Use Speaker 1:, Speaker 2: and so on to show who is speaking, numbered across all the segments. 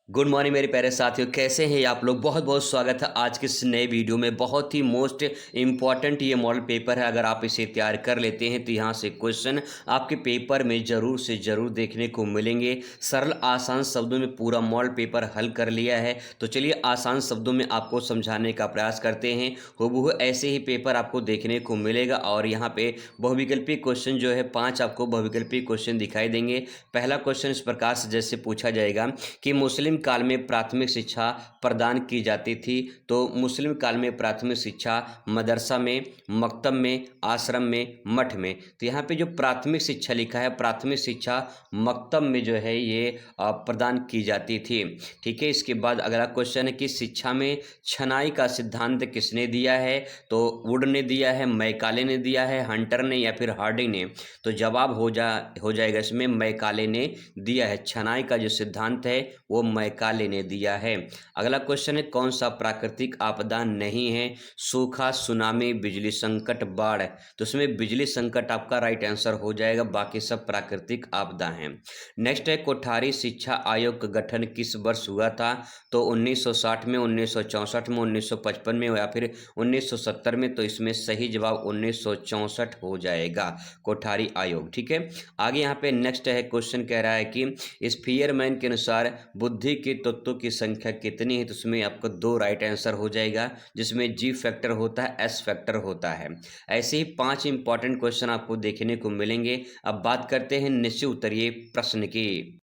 Speaker 1: Good morning मेरे प्यारे साथियों, कैसे हैं आप लोग। बहुत बहुत स्वागत है आज के इस नए वीडियो में। बहुत ही मोस्ट इम्पॉर्टेंट ये मॉडल पेपर है। अगर आप इसे तैयार कर लेते हैं तो यहाँ से क्वेश्चन आपके पेपर में ज़रूर से ज़रूर देखने को मिलेंगे। सरल आसान शब्दों में पूरा मॉडल पेपर हल कर लिया है। तो चलिए आसान शब्दों में आपको समझाने का प्रयास करते हैं। हूबहू ऐसे ही पेपर आपको देखने को मिलेगा और यहाँ पे बहुविकल्पी क्वेश्चन जो है 5 आपको बहुविकल्पी क्वेश्चन दिखाई देंगे। पहला क्वेश्चन इस प्रकार से जैसे पूछा जाएगा कि मुस्लिम काल में प्राथमिक शिक्षा प्रदान की जाती थी। तो मुस्लिम काल में प्राथमिक शिक्षा मदरसा में, मकतब में, आश्रम में, मठ में। तो यहाँ पे जो प्राथमिक शिक्षा लिखा है, प्राथमिक शिक्षा मकतब में जो है ये प्रदान की जाती थी। ठीक है। इसके बाद अगला क्वेश्चन है कि शिक्षा में छनाई का सिद्धांत किसने दिया है। तो वुड ने दिया है, मैकाले ने दिया है, हंटर ने या फिर हार्डिंग ने। तो जवाब हो जाएगा इसमें मैकाले ने दिया है। छनाई का जो सिद्धांत है वो मैकाले ने दिया है। अगला क्वेश्चन है कौन सा प्राकृतिक आपदा नहीं है। सूखा, सुनामी, बिजली संकट, बाढ़। तो उसमें बिजली संकट आपका राइट आंसर हो जाएगा, बाकी सब प्राकृतिक आपदा हैं। नेक्स्ट है कोठारी शिक्षा आयोग का गठन किस वर्ष हुआ था। तो 1960 में, 1964 में, 1955 में या फिर 1970 में। तो इसमें सही जवाब 1964 हो जाएगा, कोठारी आयोग। ठीक है। आगे यहाँ पे नेक्स्ट है क्वेश्चन कह रहा है कि स्फीयरमैन के अनुसार बुद्धि के तत्वों की संख्या कितनी है। तो उसमें आपको 2 राइट आंसर हो जाएगा, जिसमें जी फैक्टर होता है, एस फैक्टर होता है। ऐसे ही 5 इंपॉर्टेंट क्वेश्चन आपको देखने को मिलेंगे। अब बात करते हैं निश्चित उत्तरीय प्रश्न की।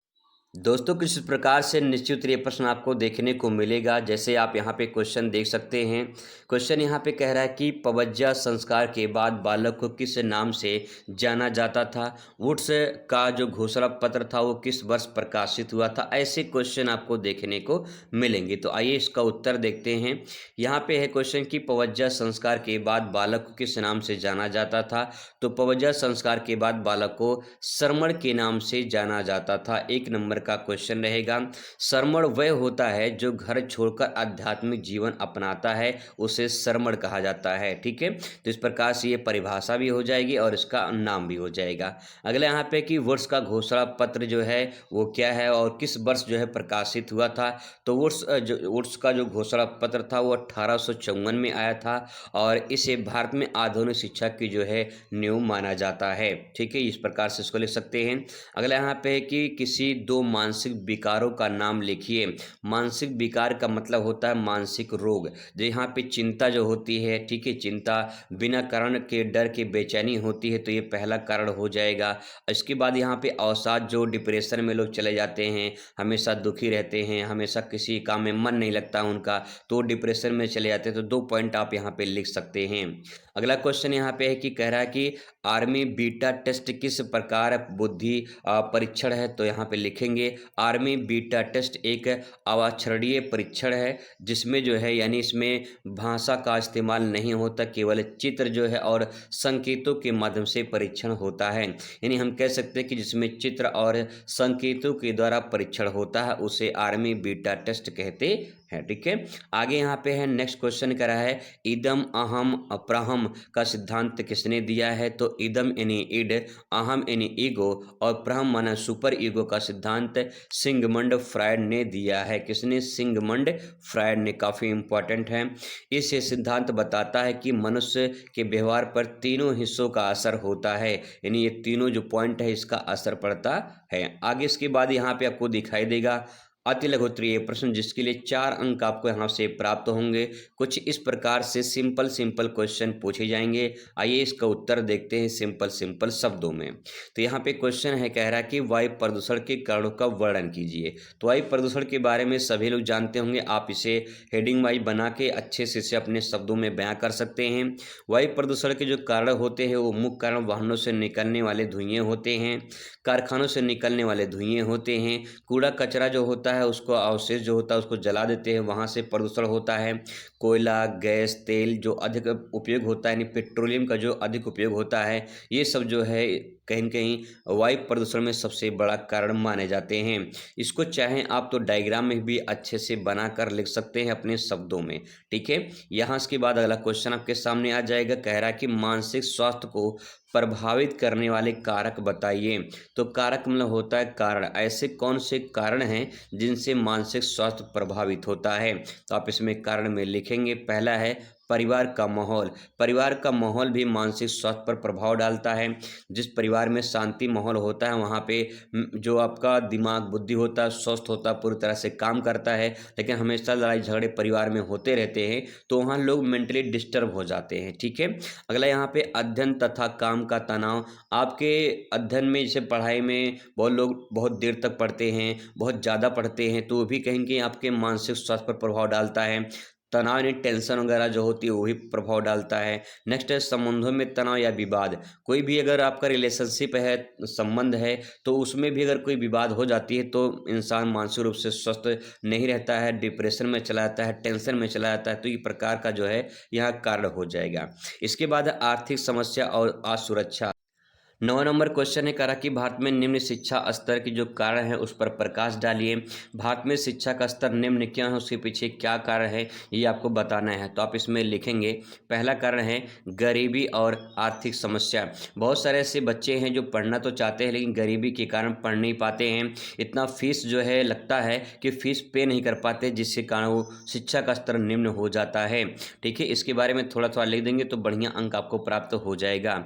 Speaker 1: दोस्तों कुछ इस प्रकार से निश्चित उत्तरीय प्रश्न आपको देखने को मिलेगा। जैसे आप यहाँ पे क्वेश्चन देख सकते हैं। क्वेश्चन यहाँ पे कह रहा है कि पवज्जा संस्कार के बाद बालक को किस नाम से जाना जाता था। वुड्स का जो घोषणा पत्र था वो किस वर्ष प्रकाशित हुआ था। ऐसे क्वेश्चन आपको देखने को मिलेंगे। तो आइए इसका उत्तर देखते हैं। यहाँ पे है क्वेश्चन कि पवज्जा संस्कार के बाद बालक को किस नाम से जाना जाता था। तो पवज्जा संस्कार के बाद बालक को श्रमण के नाम से जाना जाता था। 1 नंबर का क्वेश्चन रहेगा। श्रमण वह होता है जो घर छोड़कर आध्यात्मिक जीवन अपनाता है, उसे श्रमण कहा जाता है। ठीक है। तो इस प्रकार से ये परिभाषा भी हो जाएगी और इसका नाम भी हो जाएगा। अगला यहाँ पे कि वर्ष का घोषणा पत्र जो है वो क्या है और किस वर्ष जो है प्रकाशित हुआ था। तो वर्ष का जो घोषणा पत्र था वो 1854 में आया था और इसे भारत में आधुनिक शिक्षा की जो है नींव माना जाता है। ठीक है। इस प्रकार से इसको लिख सकते हैं। अगला यहाँ पे है कि किसी 2 मानसिक विकारों का नाम लिखिए। मानसिक विकार का मतलब होता है मानसिक रोग। जो यहाँ पे चिंता जो होती है, ठीक है, चिंता बिना कारण के डर के बेचैनी होती है, तो ये पहला कारण हो जाएगा। इसके बाद यहाँ पे अवसाद, जो डिप्रेशन में लोग चले जाते हैं, हमेशा दुखी रहते हैं, हमेशा किसी काम में मन नहीं लगता उनका, तो डिप्रेशन में चले जाते हैं। तो 2 पॉइंट आप यहाँ पे लिख सकते हैं। अगला क्वेश्चन यहाँ पे है कि कह रहा है कि आर्मी बीटा टेस्ट किस प्रकार बुद्धि परीक्षण है। तो यहाँ पे लिखेंगे आर्मी बीटा टेस्ट एक अवाक्षरणीय परीक्षण है, जिसमें जो है यानी इसमें भाषा का इस्तेमाल नहीं होता, केवल चित्र जो है और संकेतों के माध्यम से परीक्षण होता है। यानी हम कह सकते हैं कि जिसमें चित्र और संकेतों के द्वारा परीक्षण होता है उसे आर्मी बीटा टेस्ट कहते हैं। ठीक है। आगे यहाँ पे है नेक्स्ट क्वेश्चन करा है इदम अहम अप्रहम का सिद्धांत किसने दिया है। तो इदम यानी इड, अहम यानी ईगो और प्रहम माना सुपर ईगो का सिद्धांत सिगमंड फ्रायड ने दिया है। किसने? सिगमंड फ्रायड ने। काफ़ी इंपॉर्टेंट है। इस सिद्धांत बताता है कि मनुष्य के व्यवहार पर तीनों हिस्सों का असर होता है, यानी ये तीनों जो पॉइंट है इसका असर पड़ता है। आगे इसके बाद यहाँ पे आपको दिखाई देगा अति लघु उत्तरीय प्रश्न, जिसके लिए 4 अंक आपको यहाँ से प्राप्त होंगे। कुछ इस प्रकार से सिंपल क्वेश्चन पूछे जाएंगे। आइए इसका उत्तर देखते हैं सिंपल शब्दों में। तो यहाँ पे क्वेश्चन है कह रहा है कि वायु प्रदूषण के कारणों का वर्णन कीजिए। तो वायु प्रदूषण के बारे में सभी लोग जानते होंगे, आप इसे हेडिंग वाइज बना के अच्छे से इसे अपने शब्दों में बयां कर सकते हैं। वायु प्रदूषण के जो कारण होते हैं वो मुख्य कारण वाहनों से निकलने वाले धुएं होते हैं, कारखानों से निकलने वाले धुएं होते हैं, कूड़ा कचरा जो होता है उसको अवशेष जो होता है उसको जला देते हैं, वहाँ से प्रदूषण होता है। कोयला, गैस, तेल जो अधिक उपयोग होता है, यानी पेट्रोलियम का जो अधिक उपयोग होता है, ये सब जो है कहीं न कहीं वायु प्रदूषण में सबसे बड़ा कारण माने जाते हैं। इसको चाहें आप तो डायग्राम में भी अच्छे से बनाकर लिख सकते हैं अपने शब्दों में। ठीक है। यहाँ इसके बाद अगला क्वेश्चन आपके सामने आ जाएगा। कह रहा है कि मानसिक स्वास्थ्य को प्रभावित करने वाले कारक बताइए। तो कारक मतलब होता है कारण। ऐसे कौन से कारण हैं जिनसे मानसिक स्वास्थ्य प्रभावित होता है? तो आप इसमें कारण में लिखेंगे, पहला है परिवार का माहौल। परिवार का माहौल भी मानसिक स्वास्थ्य पर प्रभाव डालता है। जिस परिवार में शांति माहौल होता है वहाँ पे जो आपका दिमाग बुद्धि होता है स्वस्थ होता है, पूरी तरह से काम करता है। लेकिन हमेशा लड़ाई झगड़े परिवार में होते रहते हैं तो वहाँ लोग मेंटली डिस्टर्ब हो जाते हैं। ठीक है, अगला यहाँ पे अध्ययन तथा काम का तनाव। आपके अध्ययन में जैसे पढ़ाई में बहुत लोग बहुत देर तक पढ़ते हैं, बहुत ज़्यादा पढ़ते हैं, तो वो भी कहीं कि आपके मानसिक स्वास्थ्य पर प्रभाव डालता है। तनाव यानी टेंशन वगैरह जो होती है वो भी प्रभाव डालता है। नेक्स्ट है संबंधों में तनाव या विवाद। कोई भी अगर आपका रिलेशनशिप है, संबंध है, तो उसमें भी अगर कोई विवाद हो जाती है तो इंसान मानसिक रूप से स्वस्थ नहीं रहता है, डिप्रेशन में चला जाता है, टेंशन में चला जाता है। तो ये प्रकार का जो है यहाँ कारण हो जाएगा। इसके बाद आर्थिक समस्या और असुरक्षा। 9 नंबर क्वेश्चन है, करा कि भारत में निम्न शिक्षा स्तर की जो कारण है उस पर प्रकाश डालिए। भारत में शिक्षा का स्तर निम्न क्यों है, उसके पीछे क्या कारण है, ये आपको बताना है। तो आप इसमें लिखेंगे, पहला कारण है गरीबी और आर्थिक समस्या। बहुत सारे ऐसे बच्चे हैं जो पढ़ना तो चाहते हैं लेकिन गरीबी के कारण पढ़ नहीं पाते हैं। इतना फीस जो है लगता है कि फीस पे नहीं कर पाते, जिसके कारण वो शिक्षा का स्तर निम्न हो जाता है। ठीक है, इसके बारे में थोड़ा थोड़ा लिख देंगे तो बढ़िया अंक आपको प्राप्त हो जाएगा।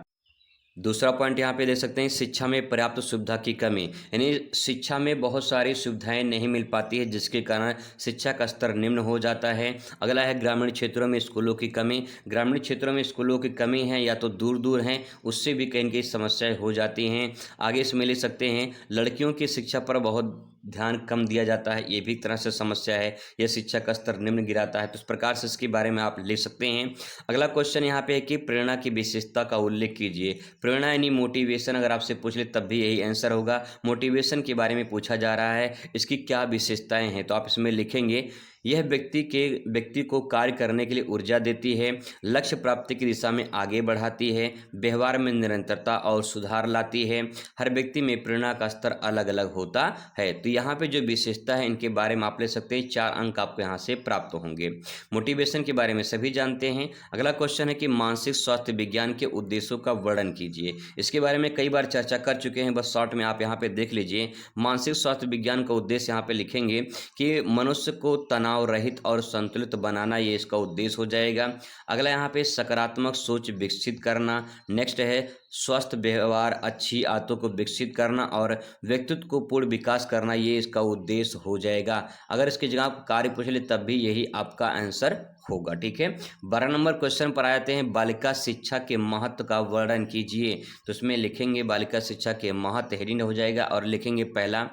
Speaker 1: दूसरा पॉइंट यहाँ पे देख सकते हैं, शिक्षा में पर्याप्त सुविधा की कमी। यानी शिक्षा में बहुत सारी सुविधाएं नहीं मिल पाती है जिसके कारण शिक्षा का स्तर निम्न हो जाता है। अगला है ग्रामीण क्षेत्रों में स्कूलों की कमी। ग्रामीण क्षेत्रों में स्कूलों की कमी है या तो दूर दूर हैं, उससे भी कहीं कहीं समस्याएं हो जाती हैं। आगे इसमें ले सकते हैं लड़कियों की शिक्षा पर बहुत ध्यान कम दिया जाता है, ये भी एक तरह से समस्या है, यह शिक्षा का स्तर निम्न गिराता है। तो इस प्रकार से इसके बारे में आप लिख सकते हैं। अगला क्वेश्चन यहाँ पे है कि प्रेरणा की विशेषता का उल्लेख कीजिए। प्रेरणा यानी मोटिवेशन, अगर आपसे पूछ ले तब भी यही आंसर होगा। मोटिवेशन के बारे में पूछा जा रहा है, इसकी क्या विशेषताएं हैं, तो आप इसमें लिखेंगे यह व्यक्ति को कार्य करने के लिए ऊर्जा देती है, लक्ष्य प्राप्ति की दिशा में आगे बढ़ाती है, व्यवहार में निरंतरता और सुधार लाती है। हर व्यक्ति में प्रेरणा का स्तर अलग अलग होता है। तो यहाँ पे जो विशेषता है इनके बारे में आप ले सकते हैं, 4 अंक आपको यहाँ से प्राप्त होंगे। मोटिवेशन के बारे में सभी जानते हैं। अगला क्वेश्चन है कि मानसिक स्वास्थ्य विज्ञान के उद्देश्यों का वर्णन कीजिए। इसके बारे में कई बार चर्चा कर चुके हैं, बस शॉर्ट में आप यहाँ पे देख लीजिए। मानसिक स्वास्थ्य विज्ञान का उद्देश्य यहाँ पे लिखेंगे कि मनुष्य को तनाव रहित और संतुलित बनाना, ये इसका उद्देश्य हो जाएगा। अगला यहाँ पे सकारात्मक सोच विकसित करना। नेक्स्ट है स्वस्थ व्यवहार, अच्छी आदतों को विकसित करना और व्यक्तित्व को पूर्ण विकास करना, ये इसका उद्देश्य हो जाएगा। अगर इसकी जगह आप कार्य पूछ ले तब भी यही आपका आंसर होगा। ठीक है, 12 नंबर क्वेश्चन पर आते हैं, बालिका शिक्षा के महत्व का वर्णन कीजिए। तो इसमें लिखेंगे बालिका शिक्षा के महत्व, हेडिंग हो जाएगा और लिखेंगे पहला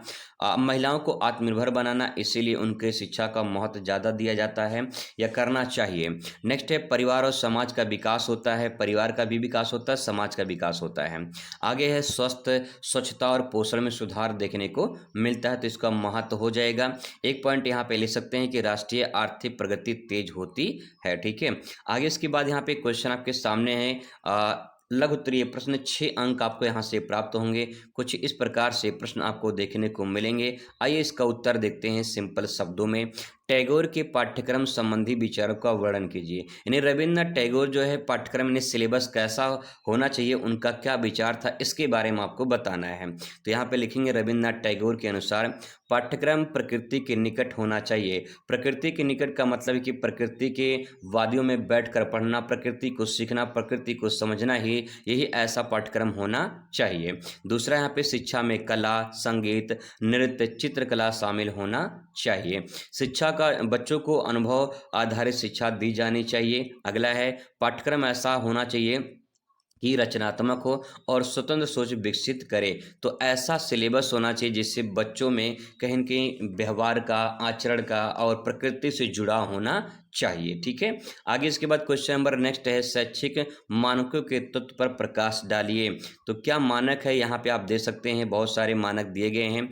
Speaker 1: महिलाओं को आत्मनिर्भर बनाना, इसीलिए उनके शिक्षा का महत्व ज़्यादा दिया जाता है या करना चाहिए। नेक्स्ट है परिवार और समाज का विकास होता है, परिवार का भी विकास होता है, समाज का विकास होता है। आगे है स्वच्छता और पोषण में सुधार देखने को मिलता है, तो इसका महत्व हो जाएगा। एक पॉइंट यहाँ पे ले सकते हैं कि राष्ट्रीय आर्थिक प्रगति तेज होती है। ठीक है, आगे इसके बाद यहाँ पे क्वेश्चन आपके सामने है लघु उत्तरीय प्रश्न, 6 अंक आपको यहाँ से प्राप्त होंगे। कुछ इस प्रकार से प्रश्न आपको देखने को मिलेंगे। आइए इसका उत्तर देखते हैं सिंपल शब्दों में। टैगोर के पाठ्यक्रम संबंधी विचारों का वर्णन कीजिए। यानी रविन्द्रनाथ टैगोर जो है पाठ्यक्रम यानी सिलेबस कैसा होना चाहिए, उनका क्या विचार था, इसके बारे में आपको बताना है। तो यहाँ पे लिखेंगे रविन्द्रनाथ टैगोर के अनुसार पाठ्यक्रम प्रकृति के निकट होना चाहिए। प्रकृति के निकट का मतलब है कि प्रकृति के वादियों में बैठकर पढ़ना, प्रकृति को सीखना, प्रकृति को समझना ही, यही ऐसा पाठ्यक्रम होना चाहिए। दूसरा यहाँ पे शिक्षा में कला, संगीत, नृत्य, चित्रकला शामिल होना चाहिए। शिक्षा का बच्चों को अनुभव आधारित शिक्षा दी जानी चाहिए। अगला है पाठ्यक्रम ऐसा होना चाहिए कि रचनात्मक हो और स्वतंत्र सोच विकसित करे। तो ऐसा सिलेबस होना चाहिए जिससे बच्चों में कहीं न कहीं व्यवहार का, आचरण का और प्रकृति से जुड़ा होना चाहिए। ठीक है, आगे इसके बाद क्वेश्चन नंबर नेक्स्ट है, शैक्षिक मानकों के तत्व पर प्रकाश डालिए। तो क्या मानक है, यहाँ पे आप दे सकते हैं, बहुत सारे मानक दिए गए हैं।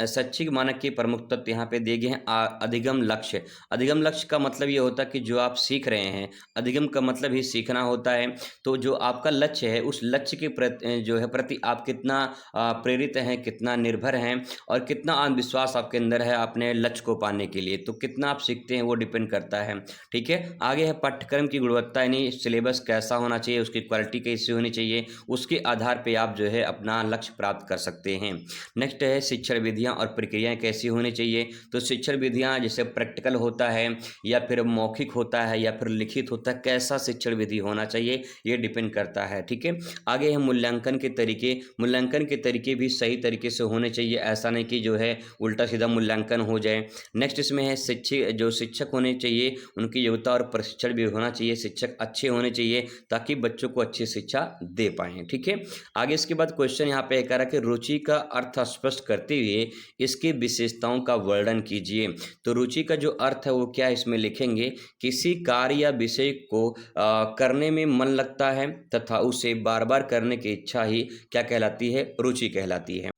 Speaker 1: शैक्षिक मानक के प्रमुख तत्व यहाँ पे दिए गए हैं। अधिगम लक्ष्य। अधिगम लक्ष्य का मतलब ये होता है कि जो आप सीख रहे हैं, अधिगम का मतलब ही सीखना होता है। तो जो आपका लक्ष्य है उस लक्ष्य के प्रति आप कितना प्रेरित हैं, कितना निर्भर हैं और कितना आत्मविश्वास आपके अंदर है अपने लक्ष्य को पाने के लिए। तो कितना आप सीखते हैं वो डिपेंड करता जाता है। ठीक है, आगे है पाठ्यक्रम की गुणवत्ता, यानी सिलेबस कैसा होना चाहिए, उसकी क्वालिटी कैसी होनी चाहिए, उसके आधार पे आप जो है अपना लक्ष्य प्राप्त कर सकते हैं। नेक्स्ट है शिक्षण विधियाँ और प्रक्रियाएँ कैसी होनी चाहिए। तो शिक्षण विधियाँ जैसे प्रैक्टिकल होता है या फिर मौखिक होता है या फिर लिखित होता है, कैसा शिक्षण विधि होना चाहिए ये डिपेंड करता है। ठीक है, आगे है मूल्यांकन के तरीके। मूल्यांकन के तरीके भी सही तरीके से होने चाहिए, ऐसा नहीं कि जो है उल्टा सीधा मूल्यांकन हो जाए। नेक्स्ट इसमें है शिक्षक होने चाहिए, उनकी योग्यता और प्रशिक्षण भी होना चाहिए, शिक्षक अच्छे होने चाहिए ताकि बच्चों को अच्छी शिक्षा दे पाएँ। ठीक है, आगे इसके बाद क्वेश्चन यहाँ पे कह रहा है कि रुचि का अर्थ स्पष्ट करते हुए इसकी विशेषताओं का वर्णन कीजिए। तो रुचि का जो अर्थ है वो क्या है, इसमें लिखेंगे किसी कार्य या विषय को करने में मन लगता है तथा उसे बार बार करने की इच्छा ही क्या कहलाती है, रुचि कहलाती है।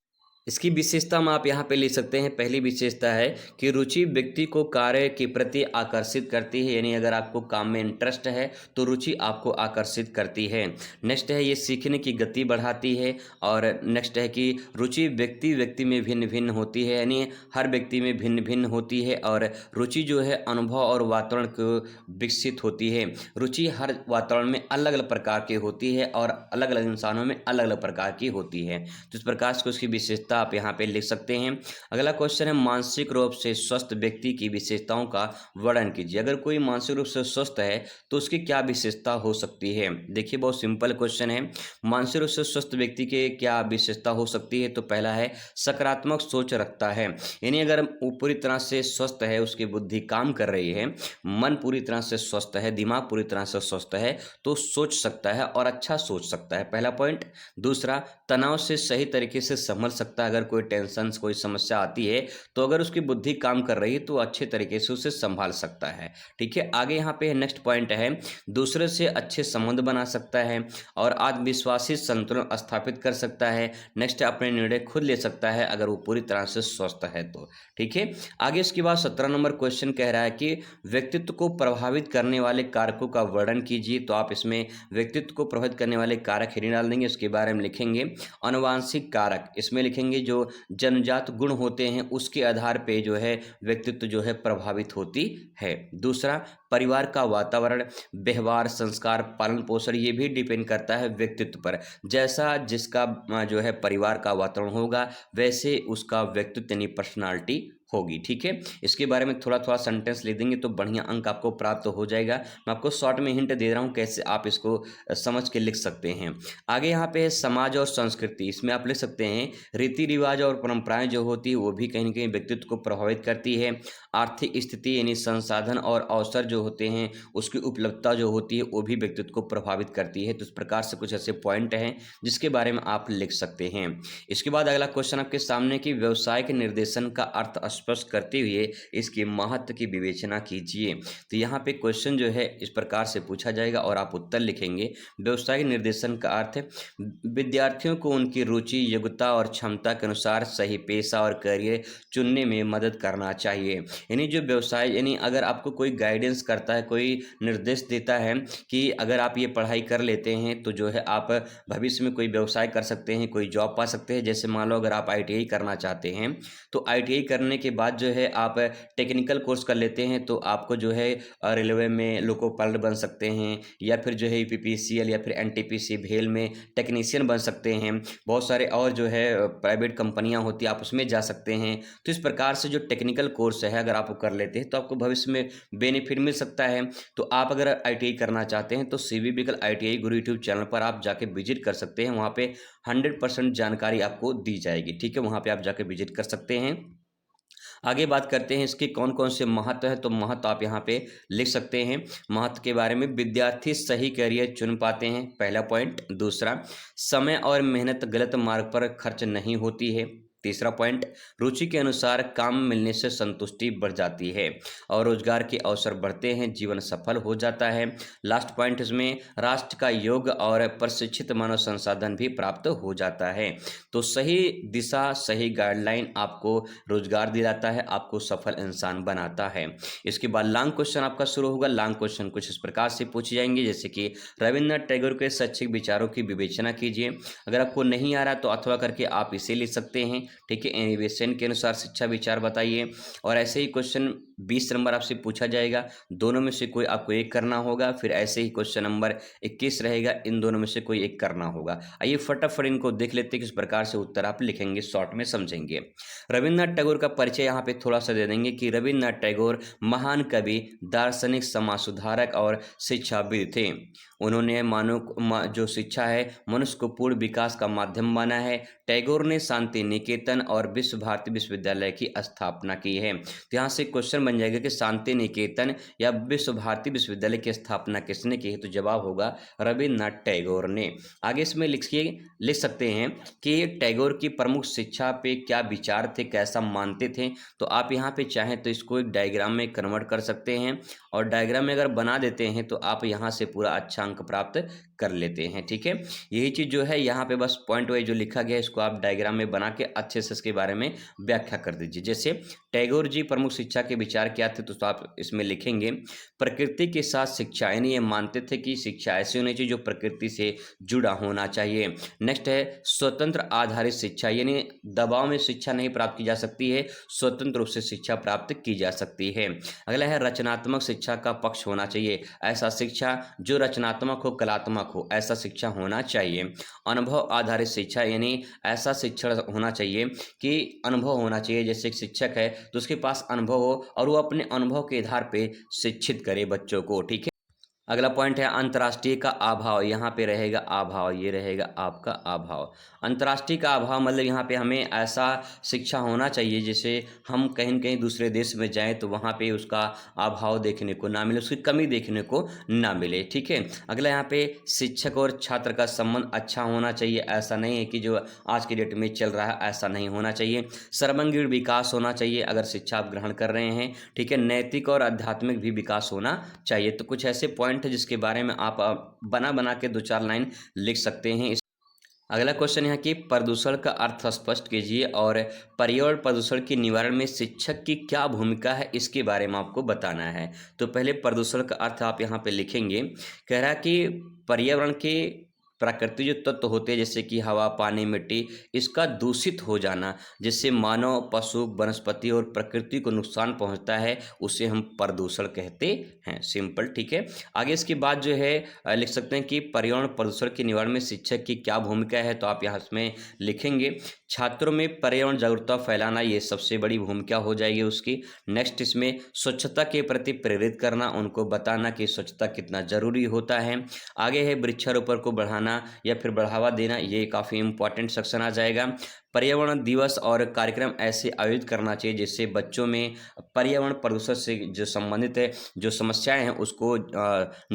Speaker 1: इसकी विशेषता में आप यहाँ पे ले सकते हैं। पहली विशेषता है कि रुचि व्यक्ति को कार्य के प्रति आकर्षित करती है, यानी अगर आपको काम में इंटरेस्ट है तो रुचि आपको आकर्षित करती है। नेक्स्ट है ये सीखने की गति बढ़ाती है। और नेक्स्ट है कि रुचि व्यक्ति व्यक्ति में भिन्न भिन्न होती है, यानी हर व्यक्ति में भिन्न भिन्न होती है। और रुचि जो है अनुभव और वातावरण को विकसित होती है। रुचि हर वातावरण में अलग अलग प्रकार की होती है और अलग अलग इंसानों में अलग अलग प्रकार की होती है। तो इस प्रकार से उसकी विशेषता आप यहाँ पे लिख सकते हैं। अगला क्वेश्चन है मानसिक रूप से स्वस्थ व्यक्ति की विशेषताओं का वर्णन कीजिए। अगर कोई मानसिक रूप से स्वस्थ है तो उसकी क्या विशेषता हो सकती है। देखिए बहुत सिंपल क्वेश्चन है। मानसिक रूप से स्वस्थ व्यक्ति के क्या विशेषता हो सकती है। तो पहला है सकारात्मक सोच रखता है, यानी अगर वो पूरी तरह से स्वस्थ है, उसकी बुद्धि काम कर रही है, मन पूरी तरह से स्वस्थ है, दिमाग पूरी तरह से स्वस्थ है, तो सोच सकता है और अच्छा सोच सकता है, पहला पॉइंट। दूसरा, तनाव से सही तरीके से संभल सकता है। अगर कोई टेंशन कोई समस्या आती है तो अगर उसकी बुद्धि काम कर रही है तो अच्छे तरीके से उसे संभाल सकता है। ठीक है, आगे यहाँ पे नेक्स्ट पॉइंट है दूसरे से अच्छे संबंध बना सकता है और आत्मविश्वासी संतुलन स्थापित कर सकता है। नेक्स्ट अपने निर्णय खुद ले सकता है अगर वो पूरी तरह से स्वस्थ है तो। ठीक है, आगे इसके बाद 17 नंबर क्वेश्चन कह रहा है कि व्यक्तित्व को प्रभावित करने वाले कारकों का वर्णन कीजिए। तो आप इसमें व्यक्तित्व को प्रभावित करने वाले कारक ही नहीं डाल देंगे, इसके बारे में लिखेंगे आनुवांशिक कारक। इसमें लिखेंगे जो जन्मजात गुण होते हैं उसके आधार पे जो है व्यक्तित्व जो है प्रभावित होती है। दूसरा, परिवार का वातावरण, व्यवहार, संस्कार, पालन पोषण, ये भी डिपेंड करता है व्यक्तित्व पर। जैसा जिसका जो है परिवार का वातावरण होगा वैसे उसका व्यक्तित्व यानी पर्सनालिटी होगी। ठीक है, इसके बारे में थोड़ा थोड़ा सेंटेंस ले देंगे तो बढ़िया अंक आपको प्राप्त हो जाएगा। मैं आपको शॉर्ट में हिंट दे रहा हूँ कैसे आप इसको समझ के लिख सकते हैं। आगे यहाँ पे है समाज और संस्कृति। इसमें आप लिख सकते हैं रीति रिवाज और परंपराएं जो होती है वो भी कहीं ना कहीं व्यक्तित्व को प्रभावित करती है। आर्थिक स्थिति यानी संसाधन और अवसर जो होते हैं उसकी उपलब्धता जो होती है वो भी व्यक्तित्व को प्रभावित करती है। तो इस प्रकार से कुछ ऐसे पॉइंट हैं जिसके बारे में आप लिख सकते हैं। इसके बाद अगला क्वेश्चन आपके सामने कि व्यवसाय के निर्देशन का अर्थ स्पष्ट करते हुए इसके महत्व की विवेचना कीजिए। तो यहाँ पे क्वेश्चन जो है इस प्रकार से पूछा जाएगा और आप उत्तर लिखेंगे। व्यवसाय निर्देशन का अर्थ विद्यार्थियों को उनकी रुचि, योग्यता और क्षमता के अनुसार सही पेशा और करियर चुनने में मदद करना चाहिए। यानी जो व्यवसाय, यानी अगर आपको कोई गाइडेंस करता है, कोई निर्देश देता है कि अगर आप ये पढ़ाई कर लेते हैं तो जो है आप भविष्य में कोई व्यवसाय कर सकते हैं, कोई जॉब पा सकते हैं। जैसे मान लो अगर आप ITI करना चाहते हैं तो ITI करने के बाद जो है आप टेक्निकल कोर्स कर लेते हैं तो आपको जो है रेलवे में लोको पायलट बन सकते हैं या फिर जो है UPPCL या फिर NTPC भेल में टेक्नीशियन बन सकते हैं। बहुत सारे और जो है प्राइवेट कंपनियां होती हैं आप उसमें जा सकते हैं। तो इस प्रकार से जो टेक्निकल कोर्स है अगर आप वो कर लेते हैं तो आपको भविष्य में बेनिफिट मिल सकता है। तो आप अगर ITI करना चाहते हैं तो CV विकल ITI गुरु यूट्यूब चैनल पर आप जाके विजिट कर सकते हैं। वहाँ पे 100% जानकारी आपको दी जाएगी। ठीक है, वहाँ पे आप जाके विजिट कर सकते हैं। आगे बात करते हैं इसके कौन कौन से महत्व है। तो महत्व आप यहाँ पे लिख सकते हैं। महत्व के बारे में विद्यार्थी सही करियर चुन पाते हैं, पहला पॉइंट। दूसरा, समय और मेहनत गलत मार्ग पर खर्च नहीं होती है, तीसरा पॉइंट। रुचि के अनुसार काम मिलने से संतुष्टि बढ़ जाती है और रोजगार के अवसर बढ़ते हैं, जीवन सफल हो जाता है। लास्ट पॉइंट इसमें राष्ट्र का योग्य और प्रशिक्षित मानव संसाधन भी प्राप्त हो जाता है। तो सही दिशा, सही गाइडलाइन आपको रोजगार दिलाता है, आपको सफल इंसान बनाता है। इसके बाद लॉन्ग क्वेश्चन आपका शुरू होगा। लॉन्ग क्वेश्चन कुछ इस प्रकार से पूछे जाएंगे जैसे कि रविन्द्रनाथ टैगोर के शैक्षिक विचारों की विवेचना कीजिए। अगर आपको नहीं आ रहा तो अथवा करके आप इसे लिख सकते हैं। ठीक है। एनिवेशन के अनुसार शिक्षा विचार बताइए। और ऐसे ही क्वेश्चन 20 नंबर आपसे पूछा जाएगा, दोनों में से कोई आपको एक करना होगा। फिर ऐसे ही क्वेश्चन नंबर 21 रहेगा, इन दोनों में से कोई एक करना होगा। आइए फटाफट इनको देख लेते हैं किस प्रकार से उत्तर आप लिखेंगे, शॉर्ट में समझेंगे। रविन्द्रनाथ टैगोर का परिचय यहाँ पे थोड़ा सा दे देंगे कि रविन्द्रनाथ टैगोर महान कवि, दार्शनिक, समाज सुधारक और शिक्षाविद थे। उन्होंने जो शिक्षा है मनुष्य को पूर्ण विकास का माध्यम माना है। टैगोर ने शांति निकेतन और विश्व भारती विश्वविद्यालय की स्थापना की है। तो यहाँ से क्वेश्चन बन जाएगा कि शांति निकेतन या विश्व भारती विश्वविद्यालय की स्थापना किसने की है, तो जवाब होगा रविन्द्रनाथ टैगोर ने। आगे इसमें लिख सकते हैं कि टैगोर की प्रमुख शिक्षा पे क्या विचार थे, कैसा मानते थे। तो आप यहाँ पे चाहें तो इसको एक डायग्राम में कन्वर्ट कर सकते हैं, और डायग्राम में अगर बना देते हैं तो आप यहाँ से पूरा अच्छा अंक प्राप्त कर लेते हैं। ठीक है, यही चीज़ जो है यहाँ पे बस पॉइंट वाइज जो लिखा गया है इसको आप डायग्राम में बना के अच्छे से इसके बारे में व्याख्या कर दीजिए। जैसे टैगोर जी प्रमुख शिक्षा के विचार क्या थे, तो आप इसमें लिखेंगे प्रकृति के साथ शिक्षा, यानी ये मानते थे कि शिक्षा ऐसी होनी चाहिए जो प्रकृति से जुड़ा होना चाहिए। नेक्स्ट है स्वतंत्र आधारित शिक्षा, यानी दबाव में शिक्षा नहीं प्राप्त की जा सकती है, स्वतंत्र रूप से शिक्षा प्राप्त की जा सकती है। अगला है रचनात्मक शिक्षा का पक्ष होना चाहिए, ऐसा शिक्षा जो रचनात्मक हो, कलात्मक हो, ऐसा शिक्षा होना चाहिए। अनुभव आधारित शिक्षा, यानी ऐसा शिक्षण होना चाहिए कि अनुभव होना चाहिए, जैसे एक शिक्षक है तो उसके पास अनुभव हो और वो अपने अनुभव के आधार पे शिक्षित करे बच्चों को। ठीक है, अगला पॉइंट है अंतर्राष्ट्रीय का अभाव, यहाँ पे रहेगा अभाव, ये रहेगा आपका अभाव। अंतर्राष्ट्रीय का अभाव मतलब यहाँ पे हमें ऐसा शिक्षा होना चाहिए जैसे हम कहीं न कहीं दूसरे देश में जाएं तो वहाँ पे उसका अभाव देखने को ना मिले, उसकी कमी देखने को ना मिले। ठीक है, अगला यहाँ पे शिक्षक और छात्र का संबंध अच्छा होना चाहिए, ऐसा नहीं है कि जो आज की डेट में चल रहा है, ऐसा नहीं होना चाहिए। सर्वांगीण विकास होना चाहिए अगर शिक्षा आप ग्रहण कर रहे हैं। ठीक है, नैतिक और आध्यात्मिक भी विकास होना चाहिए। तो कुछ ऐसे पॉइंट है जिसके बारे में आप बना के 2-4 लाइन लिख सकते हैं। अगला क्वेश्चन है कि प्रदूषण का अर्थ स्पष्ट कीजिए और पर्यावरण प्रदूषण के निवारण में शिक्षक की क्या भूमिका है, इसके बारे में आपको बताना है। तो पहले प्रदूषण का अर्थ आप यहाँ पे लिखेंगे। कह रहा है कि पर्यावरण के प्राकृतिक जो तत्व होते हैं जैसे कि हवा, पानी, मिट्टी, इसका दूषित हो जाना जिससे मानव, पशु, वनस्पति और प्रकृति को नुकसान पहुंचता है, उसे हम प्रदूषण कहते हैं। सिंपल। ठीक है, आगे इसके बाद जो है लिख सकते हैं कि पर्यावरण प्रदूषण के निवारण में शिक्षक की क्या भूमिका है। तो आप यहाँ इसमें लिखेंगे छात्रों में पर्यावरण जागरूकता फैलाना, ये सबसे बड़ी भूमिका हो जाएगी उसकी। नेक्स्ट इसमें स्वच्छता के प्रति प्रेरित करना, उनको बताना कि स्वच्छता कितना जरूरी होता है। आगे है वृक्षारोपण को बढ़ाना या फिर बढ़ावा देना, ये काफ़ी इंपॉर्टेंट सेक्शन आ जाएगा। पर्यावरण दिवस और कार्यक्रम ऐसे आयोजित करना चाहिए जिससे बच्चों में पर्यावरण प्रदूषण से जो संबंधित है जो समस्याएं हैं उसको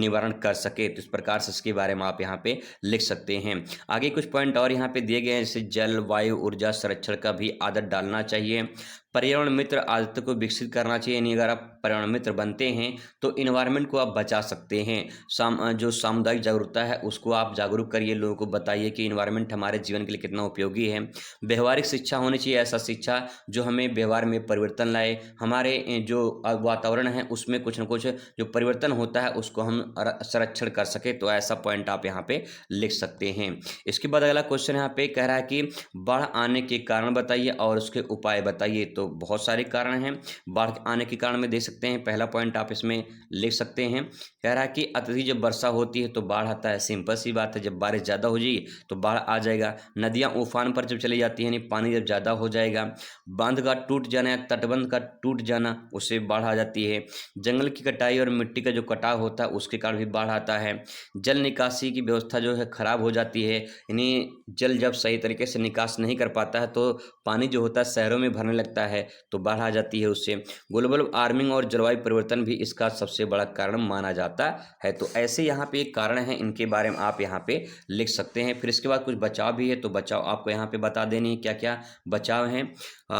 Speaker 1: निवारण कर सके। तो इस प्रकार से इसके बारे में आप यहाँ पे लिख सकते हैं। आगे कुछ पॉइंट और यहाँ पे दिए गए हैं जैसे जल, वायु, ऊर्जा संरक्षण का भी आदत डालना चाहिए। पर्यावरण मित्र आदतों को विकसित करना चाहिए, यानी अगर आप पर्यावरण मित्र बनते हैं तो इन्वायरमेंट को आप बचा सकते हैं। जो सामुदायिक जागरूकता है उसको आप जागरूक करिए, लोगों को बताइए कि इन्वायरमेंट हमारे जीवन के लिए कितना उपयोगी है। व्यवहारिक शिक्षा होनी चाहिए, ऐसा शिक्षा जो हमें व्यवहार में परिवर्तन लाए, हमारे जो वातावरण है उसमें कुछ न कुछ जो परिवर्तन होता है उसको हम संरक्षण कर सके। तो ऐसा पॉइंट आप यहाँ पे लिख सकते हैं। इसके बाद अगला क्वेश्चन यहाँ पे कह रहा है कि बाढ़ आने के कारण बताइए और उसके उपाय बताइए। तो बहुत सारे कारण हैं बाढ़ आने के कारण में दे सकते हैं। पहला पॉइंट आप इसमें लिख सकते हैं, कह रहा है कि अत्यधिक जब वर्षा होती है तो बाढ़ आता है, सिंपल सी बात है। जब बारिश ज़्यादा हो जाएगी तो बाढ़ आ जाएगा। नदियाँ उफान पर जब चली जाती है यानी पानी जब ज़्यादा हो जाएगा। बांध का टूट जाना या तटबंध का टूट जाना, उससे बाढ़ आ जाती है। जंगल की कटाई और मिट्टी का जो कटाव होता है उसके कारण भी बाढ़ आता है। जल निकासी की व्यवस्था जो है खराब हो जाती है, यानी जल जब सही तरीके से निकास नहीं कर पाता है तो पानी जो होता है शहरों में भरने लगता है तो बाढ़ आ जाती है उससे। ग्लोबल वार्मिंग और जलवायु परिवर्तन भी इसका सबसे बड़ा कारण माना जाता है। तो ऐसे यहाँ पे एक कारण है, इनके बारे में आप यहाँ पे लिख सकते हैं। फिर इसके बाद कुछ बचाव भी है, तो बचाव आपको यहाँ पे बता देनी है क्या क्या बचाव हैं।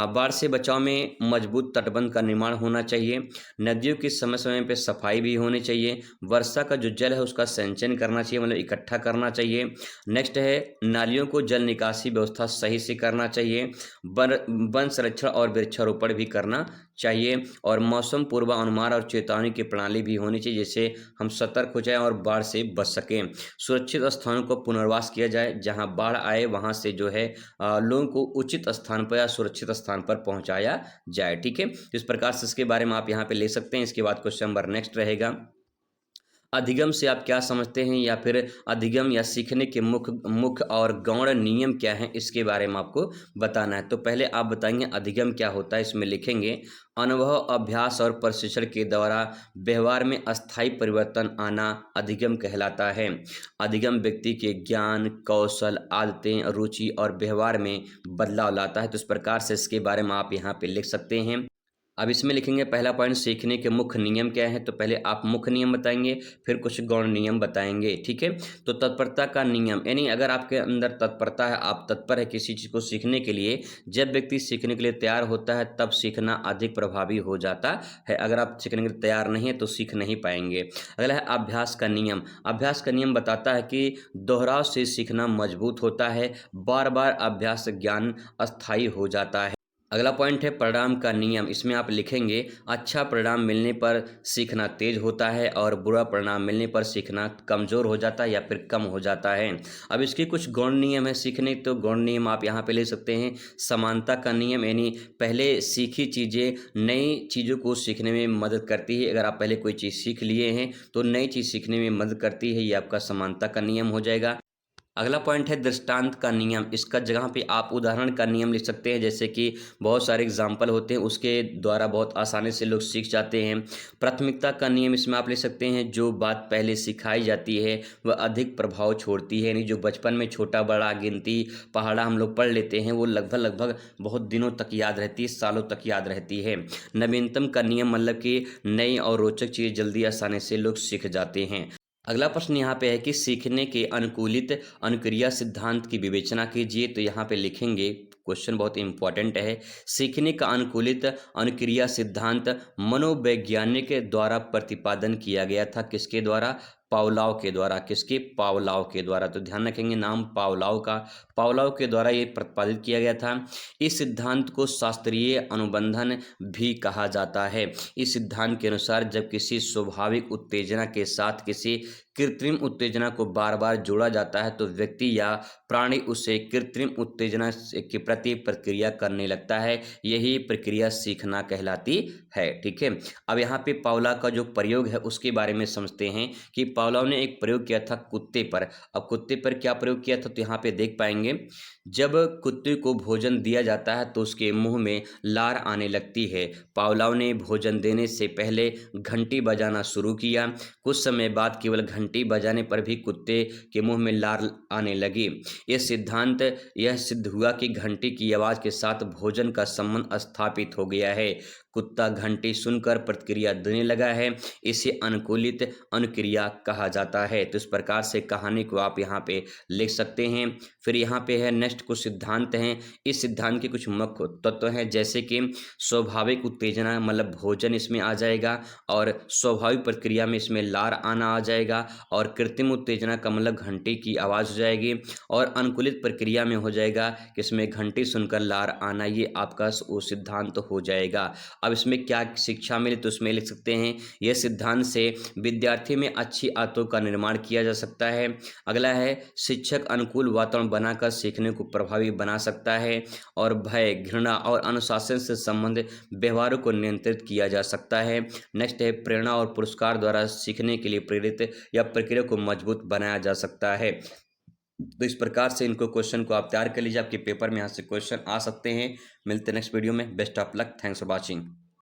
Speaker 1: बाढ़ से बचाव में मजबूत तटबंध का निर्माण होना चाहिए। नदियों की समय समय पे सफाई भी होनी चाहिए। वर्षा का जो जल है उसका संचयन करना चाहिए, मतलब इकट्ठा करना चाहिए। नेक्स्ट है नालियों को जल निकासी व्यवस्था सही से करना चाहिए। वन संरक्षण और वृक्षारोपण भी करना चाहिए और मौसम पूर्वानुमान और चेतावनी की प्रणाली भी होनी चाहिए, जिससे हम सतर्क हो जाएं और बाढ़ से बच सकें। सुरक्षित स्थानों को पुनर्वास किया जाए, जहां बाढ़ आए वहां से जो है लोगों को उचित स्थान पर या सुरक्षित स्थान पर पहुंचाया जाए। ठीक है, तो इस प्रकार से इसके बारे में आप यहाँ पे ले सकते हैं। इसके बाद क्वेश्चन नंबर नेक्स्ट रहेगा, अधिगम से आप क्या समझते हैं, या फिर अधिगम या सीखने के मुख्य और गौण नियम क्या हैं, इसके बारे में आपको बताना है। तो पहले आप बताएंगे अधिगम क्या होता है। इसमें लिखेंगे, अनुभव, अभ्यास और प्रशिक्षण के द्वारा व्यवहार में अस्थायी परिवर्तन आना अधिगम कहलाता है। अधिगम व्यक्ति के ज्ञान, कौशल, आदतें, रुचि और व्यवहार में बदलाव लाता है। तो इस प्रकार से इसके बारे में आप यहाँ पे लिख सकते हैं। अब इसमें लिखेंगे, पहला पॉइंट, सीखने के मुख्य नियम क्या है। तो पहले आप मुख्य नियम बताएंगे, फिर कुछ गौण नियम बताएंगे। ठीक है, तो तत्परता का नियम, यानी अगर आपके अंदर तत्परता है, आप तत्पर है किसी चीज़ को सीखने के लिए, जब व्यक्ति सीखने के लिए तैयार होता है तब सीखना अधिक प्रभावी हो जाता है। अगर आप सीखने के लिए तैयार नहीं है तो सीख नहीं पाएंगे। अगला है अभ्यास का नियम। अभ्यास का नियम बताता है कि दोहराव से सीखना मजबूत होता है, बार बार अभ्यास से ज्ञान अस्थायी हो जाता है। अगला पॉइंट है परिणाम का नियम। इसमें आप लिखेंगे, अच्छा परिणाम मिलने पर सीखना तेज होता है और बुरा परिणाम मिलने पर सीखना कमज़ोर हो जाता है या फिर कम हो जाता है। अब इसके कुछ गौण नियम है सीखने, तो गौण नियम आप यहाँ पे ले सकते हैं। समानता का नियम, यानी पहले सीखी चीज़ें नई चीज़ों को सीखने में मदद करती है। अगर आप पहले कोई चीज़ सीख लिए हैं तो नई चीज़ सीखने में मदद करती है, ये आपका समानता का नियम हो जाएगा। अगला पॉइंट है दृष्टांत का नियम। इसका जगह पे आप उदाहरण का नियम लिख सकते हैं, जैसे कि बहुत सारे एग्जाम्पल होते हैं, उसके द्वारा बहुत आसानी से लोग सीख जाते हैं। प्राथमिकता का नियम इसमें आप लिख सकते हैं, जो बात पहले सिखाई जाती है वह अधिक प्रभाव छोड़ती है। यानी जो बचपन में छोटा बड़ा गिनती पहाड़ा हम लोग पढ़ लेते हैं, वो लगभग बहुत दिनों तक याद रहती है, सालों तक याद रहती है। नवीनतम का नियम, मतलब कि नई और रोचक चीज़ जल्दी आसानी से लोग सीख जाते हैं। अगला प्रश्न यहाँ पे है कि सीखने के अनुकूलित अनुक्रिया सिद्धांत की विवेचना कीजिए। तो यहाँ पे लिखेंगे, क्वेश्चन बहुत इंपॉर्टेंट है, सीखने का अनुकूलित अनुक्रिया सिद्धांत मनोवैज्ञानिक द्वारा प्रतिपादन किया गया था। किसके द्वारा? पावलोव के द्वारा। किसके? पावलोव के द्वारा। तो ध्यान रखेंगे नाम पावलोव का, पावलोव के द्वारा ये प्रतिपादित किया गया था। इस सिद्धांत को शास्त्रीय अनुबंधन भी कहा जाता है। इस सिद्धांत के अनुसार जब किसी स्वाभाविक उत्तेजना के साथ किसी कृत्रिम उत्तेजना को बार बार जोड़ा जाता है तो व्यक्ति या प्राणी उसे कृत्रिम उत्तेजना के प्रति प्रतिक्रिया करने लगता है। यही प्रक्रिया सीखना कहलाती है। ठीक है, अब यहाँ पे पावलोव का जो प्रयोग है उसके बारे में समझते हैं कि पावलोव ने एक प्रयोग किया था कुत्ते पर। अब कुत्ते पर क्या प्रयोग किया था, तो यहाँ पे देख पाएंगे, जब कुत्ते को भोजन दिया जाता है तो उसके मुंह में लार आने लगती है। पावलोव ने भोजन देने से पहले घंटी बजाना शुरू किया। कुछ समय बाद केवल घंटी बजाने पर भी कुत्ते के मुंह में लार आने लगी। यह सिद्ध हुआ कि घंटी की आवाज़ के साथ भोजन का संबंध स्थापित हो गया है। कुत्ता घंटी सुनकर प्रतिक्रिया देने लगा है। इसे अनुकूलित अनुक्रिया कहा जाता है। तो इस प्रकार से कहानी को आप यहाँ पे लिख सकते हैं। फिर यहाँ पे है नेक्स्ट कुछ सिद्धांत हैं। इस सिद्धांत के कुछ मुख्य तत्व हैं, जैसे कि स्वाभाविक उत्तेजना मतलब भोजन इसमें आ जाएगा, और स्वाभाविक प्रक्रिया में इसमें लार आना आ जाएगा, और कृत्रिम उत्तेजना का मतलब घंटी की आवाज़ हो जाएगी, और अनुकूलित प्रक्रिया में हो जाएगा कि इसमें घंटी सुनकर लार आना। ये आपका वो सिद्धांत हो जाएगा। अब इसमें क्या शिक्षा मिली, तो उसमें लिख सकते हैं, यह सिद्धांत से विद्यार्थी में अच्छी आदतों का निर्माण किया जा सकता है। अगला है, शिक्षक अनुकूल वातावरण बनाकर सीखने को प्रभावी बना सकता है, और भय, घृणा और अनुशासन से संबंधित व्यवहारों को नियंत्रित किया जा सकता है। नेक्स्ट है, प्रेरणा और पुरस्कार द्वारा सीखने के लिए प्रेरित या प्रक्रिया को मजबूत बनाया जा सकता है। तो इस प्रकार से इनको क्वेश्चन को आप तैयार कर लीजिए, आपके पेपर में यहाँ से क्वेश्चन आ सकते हैं। मिलते हैं नेक्स्ट वीडियो में। Best of luck, thanks for watching.